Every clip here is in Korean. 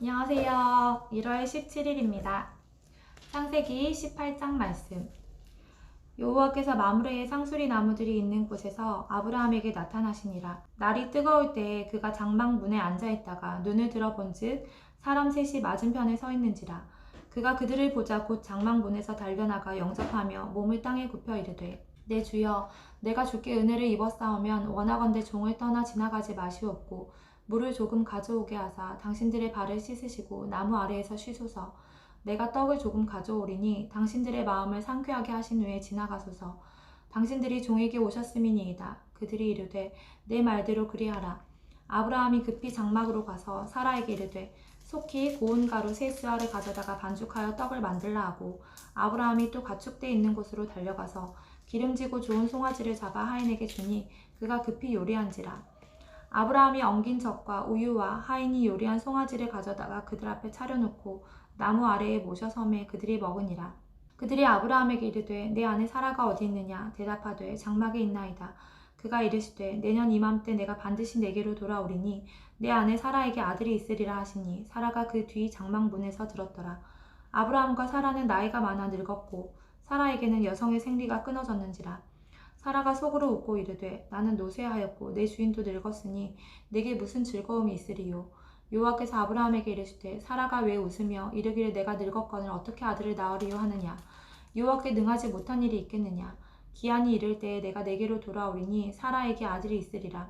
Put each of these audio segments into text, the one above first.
안녕하세요. 1월 17일입니다. 창세기 18장 말씀. 여호와께서 마므레의 상수리 나무들이 있는 곳에서 아브라함에게 나타나시니라. 날이 뜨거울 때에 그가 장막 문에 앉아 있다가 눈을 들어본즉 사람 셋이 맞은편에 서 있는지라. 그가 그들을 보자 곧 장막 문에서 달려나가 영접하며 몸을 땅에 굽혀 이르되 내 주여, 내가 주께 은혜를 입었사오면 원하건대 종을 떠나 지나가지 마시옵고 물을 조금 가져오게 하사 당신들의 발을 씻으시고 나무 아래에서 쉬소서. 내가 떡을 조금 가져오리니 당신들의 마음을 상쾌하게 하신 후에 지나가소서. 당신들이 종에게 오셨음이니이다. 그들이 이르되 내 말대로 그리하라. 아브라함이 급히 장막으로 가서 사라에게 이르되 속히 고운 가루 세 스아를 가져다가 반죽하여 떡을 만들라 하고, 아브라함이 또 가축대 있는 곳으로 달려가서 기름지고 좋은 송아지를 잡아 하인에게 주니 그가 급히 요리한지라. 아브라함이 엉긴 젖과 우유와 하인이 요리한 송아지를 가져다가 그들 앞에 차려놓고 나무 아래에 모셔 섬에 그들이 먹으니라. 그들이 아브라함에게 이르되 내 아내 사라가 어디 있느냐? 대답하되 장막에 있나이다. 그가 이르시되 내년 이맘때 내가 반드시 내게로 돌아오리니 내 아내 사라에게 아들이 있으리라 하시니 사라가 그 뒤 장막 문에서 들었더라. 아브라함과 사라는 나이가 많아 늙었고 사라에게는 여성의 생리가 끊어졌는지라. 사라가 속으로 웃고 이르되 나는 노쇠하였고 내 주인도 늙었으니 내게 무슨 즐거움이 있으리요. 여호와께서 아브라함에게 이르시되 사라가 왜 웃으며 이르기를 내가 늙었거늘 어떻게 아들을 낳으리요 하느냐. 여호와께 능하지 못한 일이 있겠느냐. 기한이 이를 때에 내가 내게로 돌아오리니 사라에게 아들이 있으리라.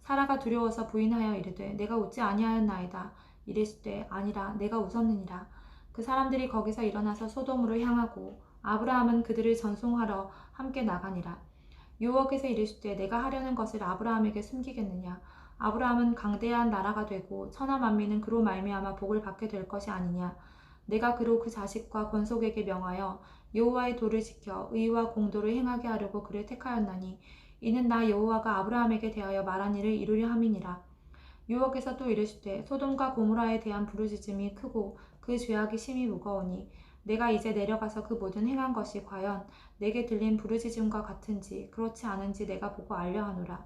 사라가 두려워서 부인하여 이르되 내가 웃지 아니하였나이다. 이르시되 아니라 내가 웃었느니라. 그 사람들이 거기서 일어나서 소돔으로 향하고 아브라함은 그들을 전송하러 함께 나가니라. 여호와께서 이르시되 내가 하려는 것을 아브라함에게 숨기겠느냐. 아브라함은 강대한 나라가 되고 천하 만민은 그로 말미암아 복을 받게 될 것이 아니냐. 내가 그로 그 자식과 권속에게 명하여 여호와의 도를 지켜 의와 공도를 행하게 하려고 그를 택하였나니 이는 나 여호와가 아브라함에게 대하여 말한 일을 이루려 함이니라. 여호와께서 또 이르시되 소돔과 고모라에 대한 부르짖음이 크고 그 죄악이 심히 무거우니 내가 이제 내려가서 그 모든 행한 것이 과연 내게 들린 부르짖음과 같은지 그렇지 않은지 내가 보고 알려 하노라.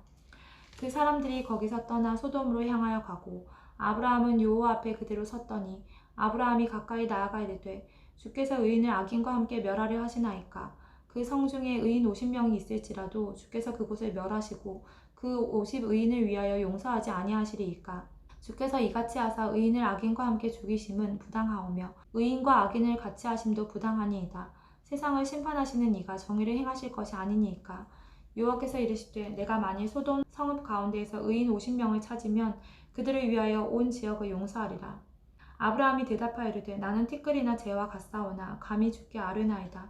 그 사람들이 거기서 떠나 소돔으로 향하여 가고 아브라함은 여호와 앞에 그대로 섰더니 아브라함이 가까이 나아가 이르되 주께서 의인을 악인과 함께 멸하려 하시나이까. 그 성 중에 의인 50명이 있을지라도 주께서 그곳을 멸하시고 그 50 의인을 위하여 용서하지 아니하시리이까. 주께서 이같이 하사 의인을 악인과 함께 죽이심은 부당하오며 의인과 악인을 같이 하심도 부당하니이다. 세상을 심판하시는 이가 정의를 행하실 것이 아니니이까. 여호와께서 이르시되 내가 만일 소돔 성읍 가운데에서 의인 50명을 찾으면 그들을 위하여 온 지역을 용서하리라. 아브라함이 대답하여 이르되 나는 티끌이나 재와 같사오나 감히 주께 아뢰나이다.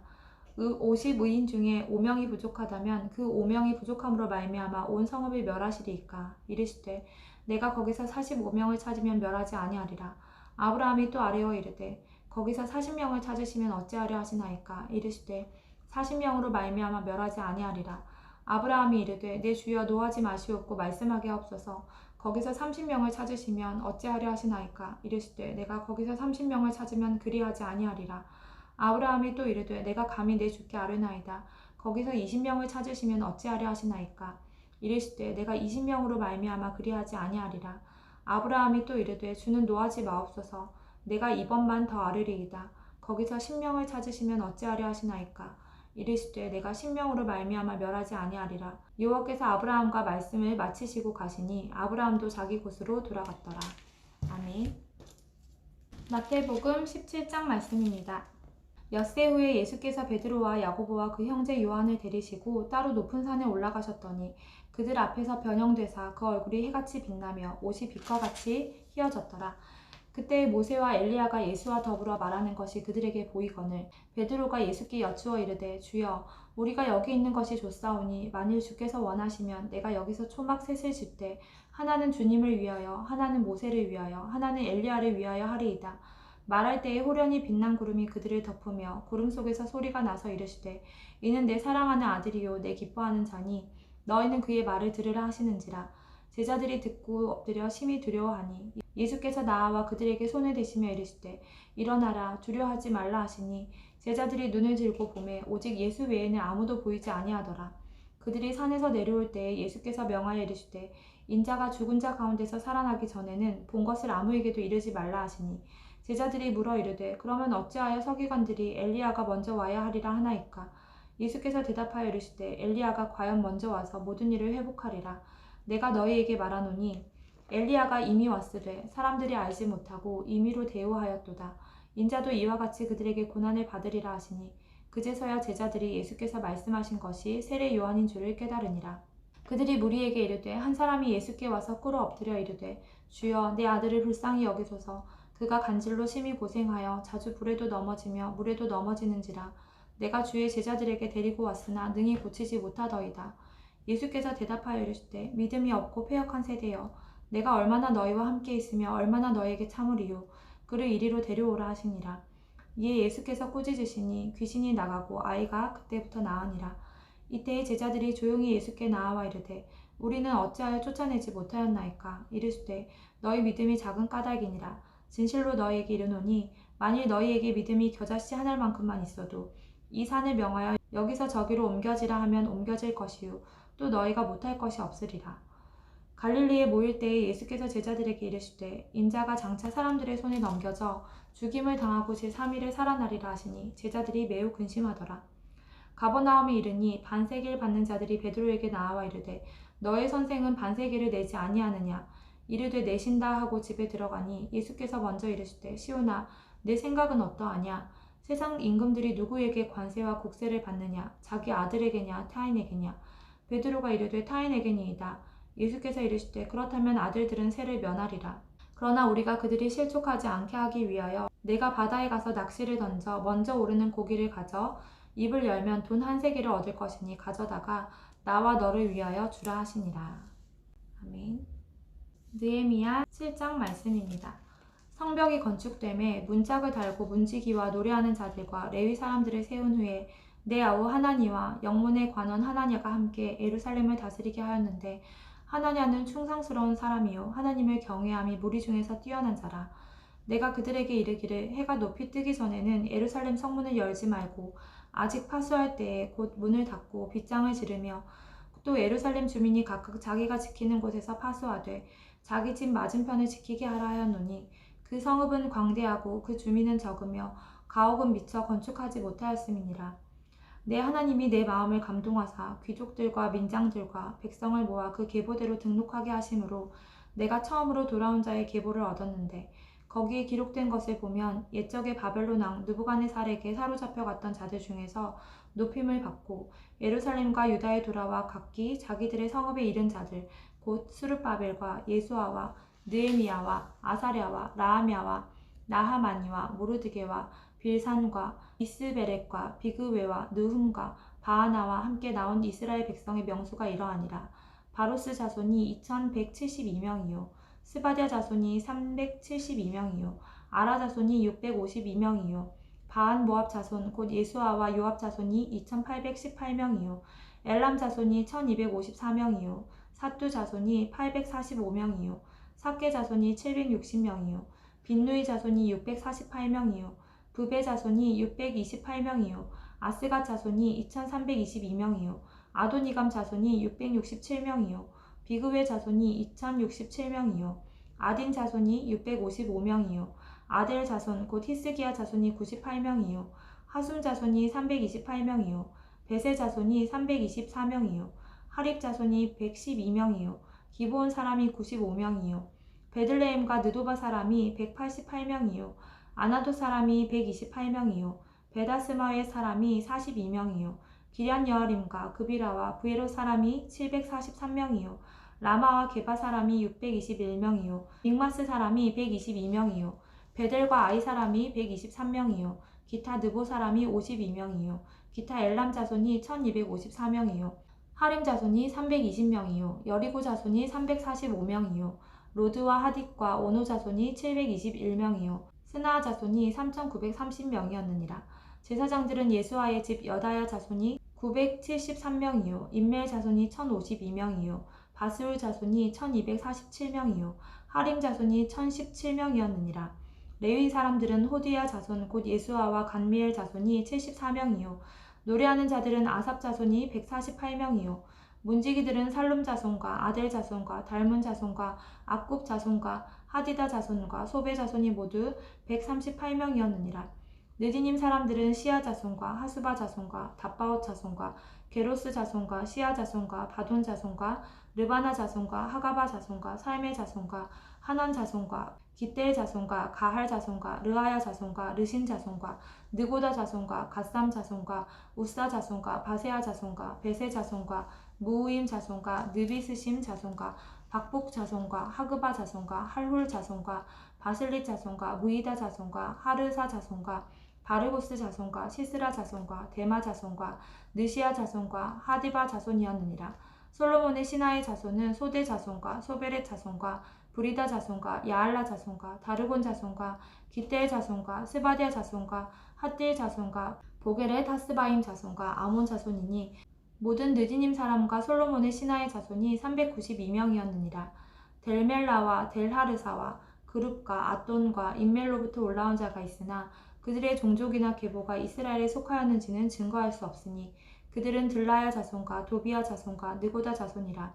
50 의인 중에 5명이 부족하다면 그 5명이 부족함으로 말미암아 온 성읍을 멸하시리이까. 이르시되 내가 거기서 45명을 찾으면 멸하지 아니하리라. 아브라함이 또 아뢰어 이르되 거기서 40명을 찾으시면 어찌하려 하시나이까. 이르시되 40명으로 말미암아 멸하지 아니하리라. 아브라함이 이르되 내 주여 노하지 마시옵고 말씀하게 하옵소서. 거기서 30명을 찾으시면 어찌하려 하시나이까. 이르시되 내가 거기서 30명을 찾으면 그리하지 아니하리라. 아브라함이 또 이르되 내가 감히 내 주께 아뢰나이다. 거기서 20명을 찾으시면 어찌하려 하시나이까. 이르시되 내가 20명으로 말미암아 그리하지 아니하리라. 아브라함이 또 이르되 주는 노하지 마옵소서. 내가 이번만 더 아뢰리이다. 거기서 10명을 찾으시면 어찌하려 하시나이까. 이르시되 내가 10명으로 말미암아 멸하지 아니하리라. 여호와께서 아브라함과 말씀을 마치시고 가시니 아브라함도 자기 곳으로 돌아갔더라. 아멘. 마태복음 17장 말씀입니다. 엿새 후에 예수께서 베드로와 야고보와 그 형제 요한을 데리시고 따로 높은 산에 올라가셨더니 그들 앞에서 변형되사 그 얼굴이 해같이 빛나며 옷이 빛과 같이 희어졌더라. 그때 모세와 엘리야가 예수와 더불어 말하는 것이 그들에게 보이거늘 베드로가 예수께 여쭈어 이르되 주여, 우리가 여기 있는 것이 좋사오니 만일 주께서 원하시면 내가 여기서 초막 셋을 짓되 하나는 주님을 위하여, 하나는 모세를 위하여, 하나는 엘리야를 위하여 하리이다. 말할 때에 호련히 빛난 구름이 그들을 덮으며 구름 속에서 소리가 나서 이르시되 이는 내 사랑하는 아들이요 내 기뻐하는 자니 너희는 그의 말을 들으라 하시는지라. 제자들이 듣고 엎드려 심히 두려워하니 예수께서 나와 그들에게 손을 대시며 이르시되 일어나라 두려워하지 말라 하시니 제자들이 눈을 들고 보매 오직 예수 외에는 아무도 보이지 아니하더라. 그들이 산에서 내려올 때에 예수께서 명하여 이르시되 인자가 죽은 자 가운데서 살아나기 전에는 본 것을 아무에게도 이르지 말라 하시니 제자들이 물어 이르되 그러면 어찌하여 서기관들이 엘리야가 먼저 와야 하리라 하나이까? 예수께서 대답하여 이르시되 엘리야가 과연 먼저 와서 모든 일을 회복하리라. 내가 너희에게 말하노니 엘리야가 이미 왔으되 사람들이 알지 못하고 임의로 대우하였도다. 인자도 이와 같이 그들에게 고난을 받으리라 하시니 그제서야 제자들이 예수께서 말씀하신 것이 세례 요한인 줄을 깨달으니라. 그들이 무리에게 이르되 한 사람이 예수께 와서 꿇어 엎드려 이르되 주여 내 아들을 불쌍히 여기소서. 그가 간질로 심히 고생하여 자주 불에도 넘어지며 물에도 넘어지는지라. 내가 주의 제자들에게 데리고 왔으나 능히 고치지 못하더이다. 예수께서 대답하여 이르시되 믿음이 없고 패역한 세대여, 내가 얼마나 너희와 함께 있으며 얼마나 너희에게 참으리요. 그를 이리로 데려오라 하시니라. 이에 예수께서 꾸짖으시니 귀신이 나가고 아이가 그때부터 나으니라. 이때에 제자들이 조용히 예수께 나아와 이르되 우리는 어찌하여 쫓아내지 못하였나이까? 이르시되 너희 믿음이 작은 까닭이니라. 진실로 너희에게 이르노니 만일 너희에게 믿음이 겨자씨 한 알만큼만 있어도 이 산을 명하여 여기서 저기로 옮겨지라 하면 옮겨질 것이요 또 너희가 못할 것이 없으리라. 갈릴리에 모일 때에 예수께서 제자들에게 이르시되 인자가 장차 사람들의 손에 넘겨져 죽임을 당하고 제3일에 살아나리라 하시니 제자들이 매우 근심하더라. 가버나움에 이르니 반세기를 받는 자들이 베드로에게 나아와 이르되 너의 선생은 반세기를 내지 아니하느냐? 이르되 내신다 하고 집에 들어가니 예수께서 먼저 이르시되 시온아 내 생각은 어떠하냐? 세상 임금들이 누구에게 관세와 국세를 받느냐? 자기 아들에게냐 타인에게냐? 베드로가 이르되 타인에게니이다. 예수께서 이르시되 그렇다면 아들들은 세를 면하리라. 그러나 우리가 그들이 실족하지 않게 하기 위하여 내가 바다에 가서 낚시를 던져 먼저 오르는 고기를 가져 입을 열면 돈 한 세기를 얻을 것이니 가져다가 나와 너를 위하여 주라 하시니라. 아멘. 느헤미야 7장 말씀입니다. 성벽이 건축됨에 문짝을 달고 문지기와 노래하는 자들과 레위 사람들을 세운 후에 내 아우 하나니와 영문의 관원 하나냐가 함께 예루살렘을 다스리게 하였는데 하나냐는 충성스러운 사람이요 하나님을 경외함이 무리 중에서 뛰어난 자라. 내가 그들에게 이르기를 해가 높이 뜨기 전에는 예루살렘 성문을 열지 말고 아직 파수할 때에 곧 문을 닫고 빗장을 지르며 또 예루살렘 주민이 각각 자기가 지키는 곳에서 파수하되 자기 집 맞은편을 지키게 하라 하였노니 그 성읍은 광대하고 그 주민은 적으며 가옥은 미처 건축하지 못하였음이니라. 내 하나님이 내 마음을 감동하사 귀족들과 민장들과 백성을 모아 그 계보대로 등록하게 하심으로 내가 처음으로 돌아온 자의 계보를 얻었는데 거기에 기록된 것을 보면 옛적에 바벨론 왕 느부갓네살에게 사로잡혀갔던 자들 중에서 높임을 받고 예루살렘과 유다에 돌아와 각기 자기들의 성읍에 이른 자들 곧 스룹바벨과 예수아와 느헤미야와 아사랴와 라하랴와 나하마니와 모르드게와 빌산과 이스베렉과 비그웨와 느훔과 바하나와 함께 나온 이스라엘 백성의 명수가 이러하니라. 바로스 자손이 2172명이요 스바랴 자손이 372명이요 아라 자손이 652명이요 바한 모압 자손 곧 예수아와 요압 자손이 2818명이요 엘람 자손이 1254명이요 사뚜 자손이 845명이요 삭게 자손이 760명이요 빈누이 자손이 648명이요 부베 자손이 628명이요 아스갓 자손이 2322명이요 아도니감 자손이 667명이요 비그웨 자손이 2067명이요 아딘 자손이 655명이요 아델 자손 곧 히스기야 자손이 98명이요 하숨 자손이 328명이요 베세 자손이 324명이요 하립 자손이 112명이요 기브온 사람이 95명이요 베들레헴과 느도바 사람이 188명이요 아나도 사람이 128명이요 베다스마의 사람이 42명이요 기럇 여아림과 그비라와 부에롯 사람이 743명이요 라마와 게바 사람이 621명이요 믹마스 사람이 122명이요 베델과 아이 사람이 123명이요 기타 느보 사람이 52명이요 기타 엘람 자손이 1254명이요 하림 자손이 320명이요 여리고 자손이 345명이요 로드와 하딕과 오노 자손이 721명이요 스나아 자손이 3930명이었느니라. 제사장들은 예수아의 집 여다야 자손이 973명이요 임멜 자손이 1052명이요 바스울 자손이 1247명이요 하림 자손이 1017명이었느니라. 레위 사람들은 호디야 자손 곧 예수아와 간미엘 자손이 74명이요 노래하는 자들은 아삽 자손이 148명이요 문지기들은 살룸 자손과 아델 자손과 달문 자손과 악굽 자손과 하디다 자손과 소베 자손이 모두 138명이었느니라. 느디님 사람들은 시아 자손과 하수바 자손과 답바옷 자손과 게로스 자손과 시아 자손과 바돈 자손과 르바나 자손과 하가바 자손과 살메 자손과 하난 자손과 기델 자손과 가할 자손과 르아야 자손과 르신 자손과 느고다 자손과 갓삼 자손과 우사 자손과 바세아 자손과 베세 자손과 무우임 자손과 느비스심 자손과 박복 자손과 하그바 자손과 할훌 자손과 바슬릿 자손과 무이다 자손과 하르사 자손과 바르고스 자손과 시스라 자손과 데마 자손과 느시아 자손과 하디바 자손이었느니라. 솔로몬의 신하의 자손은 소대 자손과 소베렛 자손과 브리다 자손과 야알라 자손과 다르곤 자손과 기델 자손과 스바디아 자손과 핫딜 자손과 보게렛 하스바임 자손과 아몬 자손이니 모든 느디님 사람과 솔로몬의 신하의 자손이 392명이었느니라. 델멜라와 델하르사와 그룹과 아돈과 인멜로부터 올라온 자가 있으나 그들의 종족이나 계보가 이스라엘에 속하였는지는 증거할 수 없으니 그들은 들라야 자손과 도비야 자손과 느고다 자손이라.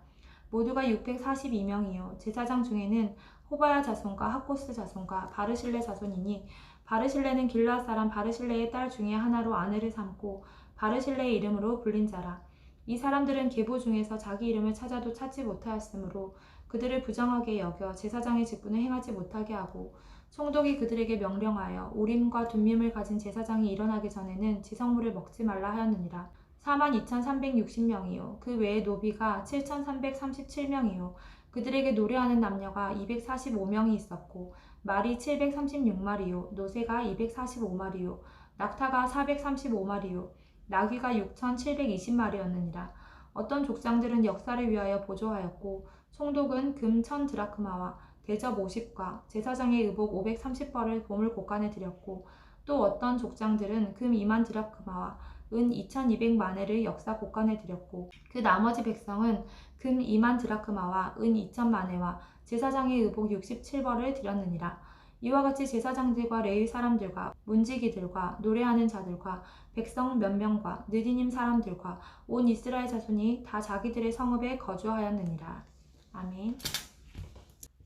모두가 642명이요 제사장 중에는 호바야 자손과 하코스 자손과 바르실레 자손이니 바르실레는 길르앗 사람 바르실레의 딸 중에 하나로 아내를 삼고 바르실레의 이름으로 불린 자라. 이 사람들은 계보 중에서 자기 이름을 찾아도 찾지 못하였으므로 그들을 부정하게 여겨 제사장의 직분을 행하지 못하게 하고 총독이 그들에게 명령하여 우림과 둠밈을 가진 제사장이 일어나기 전에는 지성물을 먹지 말라 하였느니라. 42,360명이요 그 외에 노비가 7,337명이요 그들에게 노래하는 남녀가 245명이 있었고 말이 736마리요 노새가 245마리요 낙타가 435마리요 나귀가 6,720마리였느니라. 어떤 족장들은 역사를 위하여 보조하였고 총독은 금 1,000드라크마와 대접 50과 제사장의 의복 530벌을 보물 곳간에 드렸고 또 어떤 족장들은 금 2만 드라크마와 은 2,200마네를 역사 곳간에 드렸고 그 나머지 백성은 금 2만 드라크마와 은 2,000마네와 제사장의 의복 67벌을 드렸느니라. 이와 같이 제사장들과 레위 사람들과 문지기들과 노래하는 자들과 백성 몇 명과 느디님 사람들과 온 이스라엘 자손이 다 자기들의 성읍에 거주하였느니라. 아멘.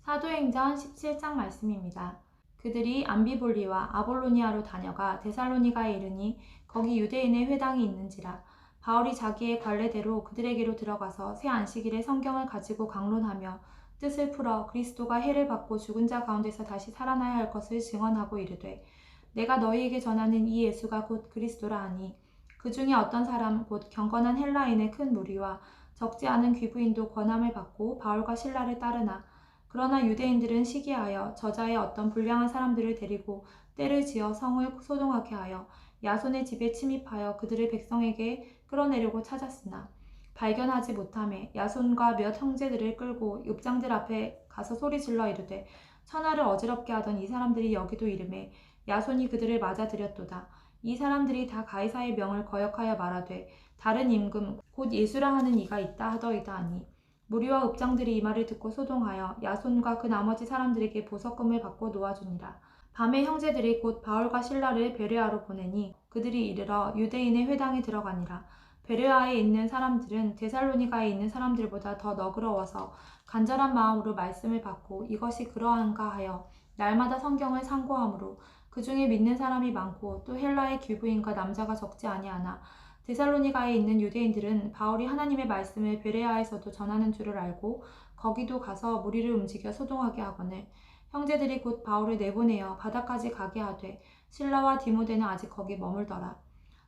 사도행전 17장 말씀입니다. 그들이 암비볼리와 아볼로니아로 다녀가 데살로니가에 이르니 거기 유대인의 회당이 있는지라. 바울이 자기의 관례대로 그들에게로 들어가서 새 안식일에 성경을 가지고 강론하며 뜻을 풀어 그리스도가 해를 받고 죽은 자 가운데서 다시 살아나야 할 것을 증언하고 이르되 내가 너희에게 전하는 이 예수가 곧 그리스도라 하니 그 중에 어떤 사람 곧 경건한 헬라인의 큰 무리와 적지 않은 귀부인도 권함을 받고 바울과 실라를 따르나 그러나 유대인들은 시기하여 저자의 어떤 불량한 사람들을 데리고 때를 지어 성을 소동하게 하여 야손의 집에 침입하여 그들을 백성에게 끌어내려고 찾았으나 발견하지 못하매 야손과 몇 형제들을 끌고 읍장들 앞에 가서 소리질러 이르되 천하를 어지럽게 하던 이 사람들이 여기도 이르매 야손이 그들을 맞아들였도다. 이 사람들이 다 가이사의 명을 거역하여 말하되 다른 임금 곧 예수라 하는 이가 있다 하더이다 하니 무리와 읍장들이 이 말을 듣고 소동하여 야손과 그 나머지 사람들에게 보석금을 받고 놓아주니라. 밤에 형제들이 곧 바울과 실라를 베레아로 보내니 그들이 이르러 유대인의 회당에 들어가니라. 베레아에 있는 사람들은 데살로니가에 있는 사람들보다 더 너그러워서 간절한 마음으로 말씀을 받고 이것이 그러한가 하여 날마다 성경을 상고하므로 그 중에 믿는 사람이 많고 또 헬라의 귀부인과 남자가 적지 아니하나 데살로니가에 있는 유대인들은 바울이 하나님의 말씀을 베레아에서도 전하는 줄을 알고 거기도 가서 무리를 움직여 소동하게 하거늘 형제들이 곧 바울을 내보내어 바다까지 가게 하되 실라와 디모데는 아직 거기 머물더라.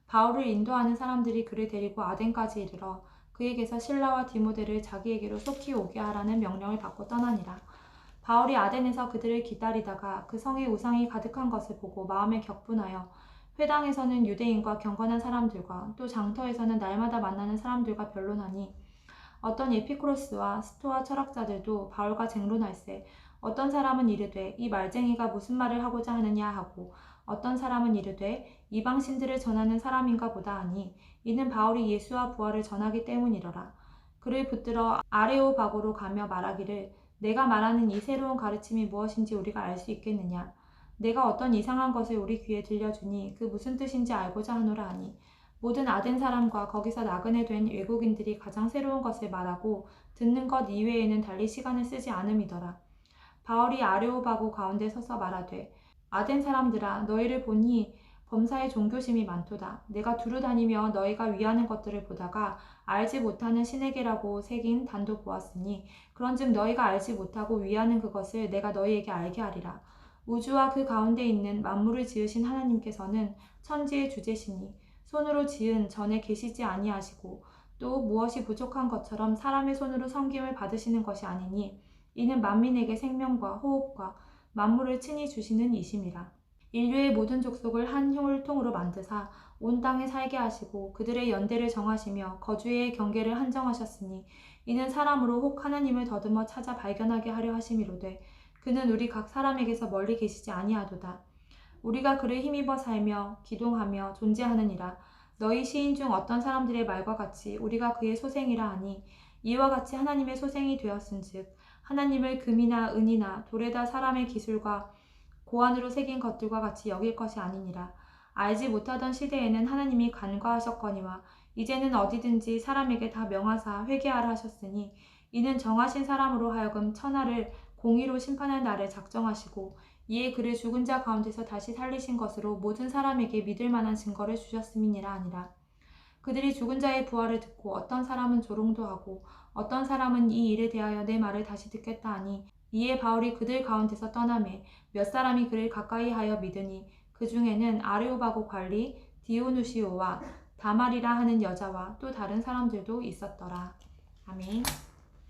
바울을 인도하는 사람들이 그를 데리고 아덴까지 이르러 그에게서 실라와 디모데를 자기에게로 속히 오게 하라는 명령을 받고 떠나니라. 바울이 아덴에서 그들을 기다리다가 그 성에 우상이 가득한 것을 보고 마음에 격분하여 회당에서는 유대인과 경건한 사람들과 또 장터에서는 날마다 만나는 사람들과 변론하니 어떤 에피쿠로스와 스토아 철학자들도 바울과 쟁론할세 어떤 사람은 이르되 이 말쟁이가 무슨 말을 하고자 하느냐 하고 어떤 사람은 이르되 이방신들을 전하는 사람인가 보다 하니 이는 바울이 예수와 부활을 전하기 때문이러라. 그를 붙들어 아레오바고로 가며 말하기를 내가 말하는 이 새로운 가르침이 무엇인지 우리가 알 수 있겠느냐. 내가 어떤 이상한 것을 우리 귀에 들려주니 그 무슨 뜻인지 알고자 하노라 하니 모든 아덴 사람과 거기서 나그네 된 외국인들이 가장 새로운 것을 말하고 듣는 것 이외에는 달리 시간을 쓰지 않음이더라. 바울이 아레오바고 가운데 서서 말하되 아덴 사람들아 너희를 보니 범사에 종교심이 많도다. 내가 두루 다니며 너희가 위하는 것들을 보다가 알지 못하는 신에게라고 새긴 단도 보았으니 그런즉 너희가 알지 못하고 위하는 그것을 내가 너희에게 알게 하리라. 우주와 그 가운데 있는 만물을 지으신 하나님께서는 천지의 주제시니 손으로 지은 전에 계시지 아니하시고 또 무엇이 부족한 것처럼 사람의 손으로 섬김을 받으시는 것이 아니니 이는 만민에게 생명과 호흡과 만물을 친히 주시는 이심이라. 인류의 모든 족속을 한 혈통으로 만드사 온 땅에 살게 하시고 그들의 연대를 정하시며 거주의 경계를 한정하셨으니 이는 사람으로 혹 하나님을 더듬어 찾아 발견하게 하려 하심이로되 그는 우리 각 사람에게서 멀리 계시지 아니하도다. 우리가 그를 힘입어 살며 기동하며 존재하느니라. 너희 시인 중 어떤 사람들의 말과 같이 우리가 그의 소생이라 하니 이와 같이 하나님의 소생이 되었은즉 하나님을 금이나 은이나 돌에다 사람의 기술과 고안으로 새긴 것들과 같이 여길 것이 아니니라. 알지 못하던 시대에는 하나님이 간과하셨거니와 이제는 어디든지 사람에게 다 명하사 회개하라 하셨으니 이는 정하신 사람으로 하여금 천하를 공의로 심판할 날을 작정하시고 이에 그를 죽은 자 가운데서 다시 살리신 것으로 모든 사람에게 믿을 만한 증거를 주셨음이니라 하니라. 그들이 죽은 자의 부활을 듣고 어떤 사람은 조롱도 하고 어떤 사람은 이 일에 대하여 내 말을 다시 듣겠다 하니 이에 바울이 그들 가운데서 떠나매 몇 사람이 그를 가까이 하여 믿으니 그 중에는 아레오바고 관리 디오누시오와 다말이라 하는 여자와 또 다른 사람들도 있었더라. 아멘.